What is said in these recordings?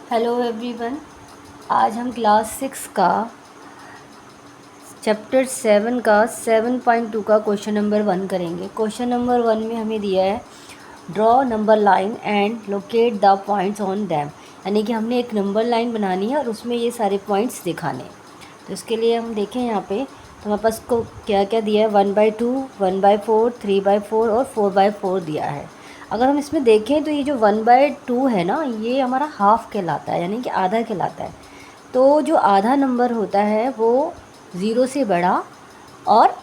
Hello everyone. आज हम class 6 का चैप्टर 7 का 7.2 का क्वेश्चन नंबर 1 करेंगे। क्वेश्चन नंबर 1 में हमें दिया है draw number line and locate the points on them, यानी कि हमने एक नंबर लाइन बनानी है और उसमें ये सारे पॉइंट्स दिखाने हैं। तो इसके लिए हम देखें यहाँ पे तो हमारे पास को क्या क्या दिया है, 1/2, 1/4, 3/4 और 4/4 दिया है। अगर हम इसमें देखें तो ये जो 1/2 है ना, ये हमारा हाफ कहलाता है, यानी कि आधा कहलाता है। तो जो आधा नंबर होता है वो 0 से बड़ा और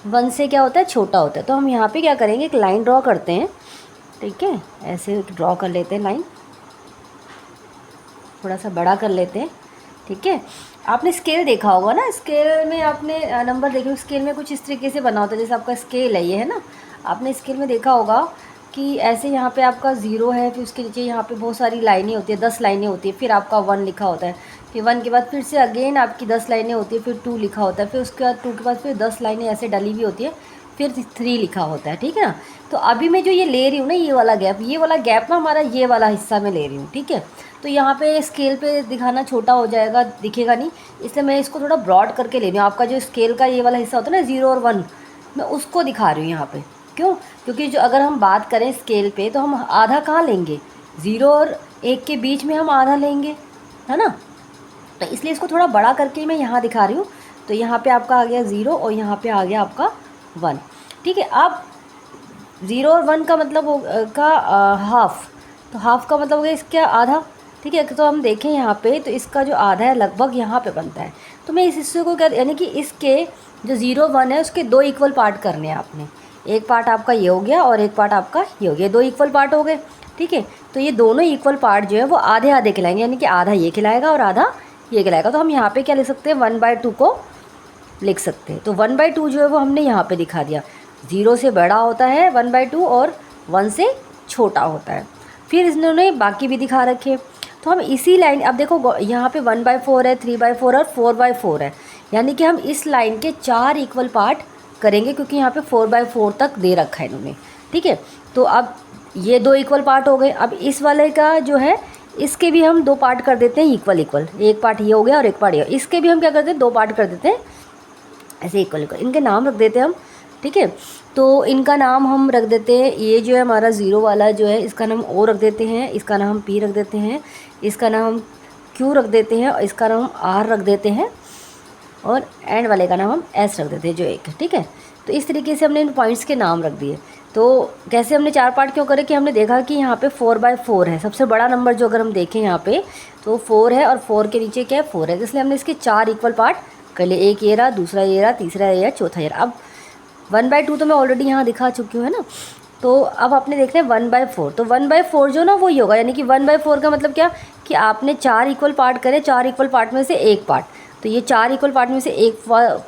1 से क्या होता है, छोटा होता है। तो हम यहाँ पे क्या करेंगे, एक लाइन ड्रॉ करते हैं। ठीक है, ऐसे ड्रॉ कर लेते हैं लाइन, थोड़ा सा बड़ा कर लेते हैं। ठीक है, आपने स्केल देखा होगा ना, स्केल में आपने नंबर देखे, स्केल में कुछ इस तरीके से बना होता है, जैसे आपका स्केल है ये, है ना। आपने स्केल में देखा होगा कि ऐसे यहाँ पे आपका 0 है, फिर उसके नीचे यहाँ पे बहुत सारी लाइनें होती है, 10 लाइनें होती है, फिर आपका 1 लिखा होता है, फिर 1 के बाद फिर से अगेन आपकी 10 लाइनें होती है, फिर 2 लिखा होता है, फिर उसके बाद 2 के बाद फिर 10 लाइनें ऐसे डली हुई होती है, फिर 3 लिखा होता है। ठीक है ना। तो अभी मैं जो ये ले रही हूँ ना, ये वाला गैप ना हमारा ये वाला हिस्सा में ले रही हूँ। ठीक है, तो यहाँ पे स्केल पे दिखाना छोटा हो जाएगा, दिखेगा नहीं, इसलिए मैं इसको थोड़ा ब्रॉड करके ले रही हूँ। आपका जो स्केल का ये वाला हिस्सा होता है ना, 0 और 1, मैं उसको दिखा रही हूँ यहाँ पे। क्यों? क्योंकि जो अगर हम बात करें स्केल पे तो हम आधा कहाँ लेंगे, 0 और 1 के बीच में हम आधा लेंगे, है ना। तो इसलिए इसको थोड़ा बड़ा करके मैं यहाँ दिखा रही हूँ। तो यहाँ पे आपका आ गया 0 और यहाँ पे आ गया आपका 1। ठीक है, अब 0 और 1 का मतलब हाफ, तो हाफ का मतलब हो गया इसका आधा। ठीक है, तो हम देखें यहाँ पे तो इसका जो आधा है लगभग यहाँ पे बनता है। तो मैं इस हिस्से को क्या, यानी कि इसके जो 0, 1 है उसके 2 इक्वल पार्ट करने हैं आपने। एक पार्ट आपका ये हो गया और एक पार्ट आपका ये हो गया, 2 इक्वल पार्ट हो गए। ठीक है, तो ये दोनों इक्वल पार्ट जो है वो आधे आधे खिलाएंगे, यानी कि आधा ये खिलाएगा और आधा ये खिलाएगा। तो हम यहाँ पे क्या लिख सकते हैं, 1/2 को लिख सकते हैं। तो 1/2 जो है वो हमने यहाँ पे दिखा दिया, 0 से बड़ा होता है 1/2 और 1 से छोटा होता है। फिर इन्होंने बाकी भी दिखा रखे। तो हम इसी लाइन, अब देखो यहाँ पे 1/4 है, 3/4 और 4/4 है, यानी कि हम इस लाइन के 4 इक्वल पार्ट करेंगे, क्योंकि यहाँ पे 4/4 तक दे रखा है इन्होंने। ठीक है, तो अब ये 2 इक्वल पार्ट हो गए। अब इस वाले का जो है इसके भी हम 2 पार्ट कर देते हैं इक्वल इक्वल, एक पार्ट ये हो गया और एक पार्ट ये, इसके भी हम क्या करते हैं, 2 पार्ट कर देते हैं ऐसे इक्वल इक्वल। इनके नाम रख देते हैं हम। ठीक है, तो इनका नाम हम रख देते हैं, ये जो है हमारा 0 वाला जो है इसका नाम O रख देते हैं, इसका नाम हम P रख देते हैं, इसका नाम हम Q रख देते हैं और इसका नाम हम R रख देते हैं और एंड वाले का नाम हम S रख देते हैं जो एक है। ठीक है, तो इस तरीके से हमने इन पॉइंट्स के नाम रख दिए। तो कैसे हमने 4 पार्ट क्यों करे, कि हमने देखा कि यहाँ पे 4/4 है, सबसे बड़ा नंबर जो अगर हम देखें यहाँ पे तो 4 है और 4 के नीचे क्या है, 4 है, इसलिए हमने इसके 4 इक्वल पार्ट कर लिए। एक ये रहा, दूसरा ये रहा, तीसरा ये रहा, चौथा ये रहा। अब 1/2 तो मैं ऑलरेडी यहाँ दिखा चुकी हूँ, है ना। तो अब आपने देखना है 1/4, तो 1/4 जो ना वो ही होगा, यानी कि 1/4 का मतलब क्या, कि आपने 4 इक्वल पार्ट करे, 4 इक्वल पार्ट में से एक पार्ट, तो ये 4 इक्वल पार्ट में से एक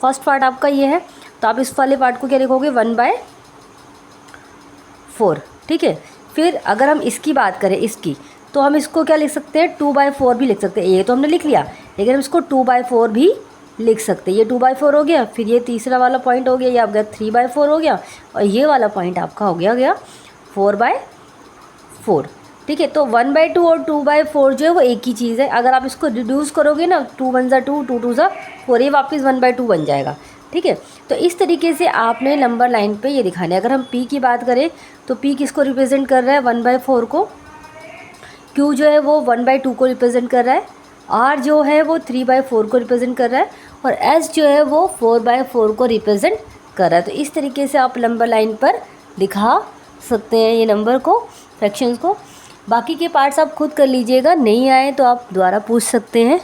फर्स्ट पार्ट आपका ये है, तो आप इस वाले पार्ट को क्या लिखोगे, 1/4। ठीक है, फिर अगर हम इसकी बात करें इसकी, तो हम इसको क्या लिख सकते हैं, 2/4 भी लिख सकते हैं। ये तो हमने लिख लिया, लेकिन हम इसको 2/4 भी लिख सकते हैं। ये 2/4 हो गया, फिर ये तीसरा वाला पॉइंट हो गया, ये आपका 3/4 हो गया और ये वाला पॉइंट आपका हो गया 4/4। ठीक है, तो 1/2 और 2/4 जो है वो एक ही चीज़ है। अगर आप इसको रिड्यूस करोगे ना, 2 1 ज़ा 2, 2 2 ज़ा 4, ये वापस 1/2 बन जाएगा। ठीक है, तो इस तरीके से आपने नंबर लाइन पे ये दिखाना है। अगर हम P की बात करें तो P किसको रिप्रेजेंट कर रहा है, 1/4 को। Q जो है वो 1/2 को रिप्रेजेंट कर रहा है, R जो है वो 3/4 को रिप्रेजेंट कर रहा है और S जो है वो 4/4 को रिप्रेजेंट कर रहा है। तो इस तरीके से आप नंबर लाइन पर दिखा सकते हैं ये नंबर को, फ्रैक्शंस को। बाकी के पार्ट्स आप खुद कर लीजिएगा, नहीं आए तो आप दोबारा पूछ सकते हैं।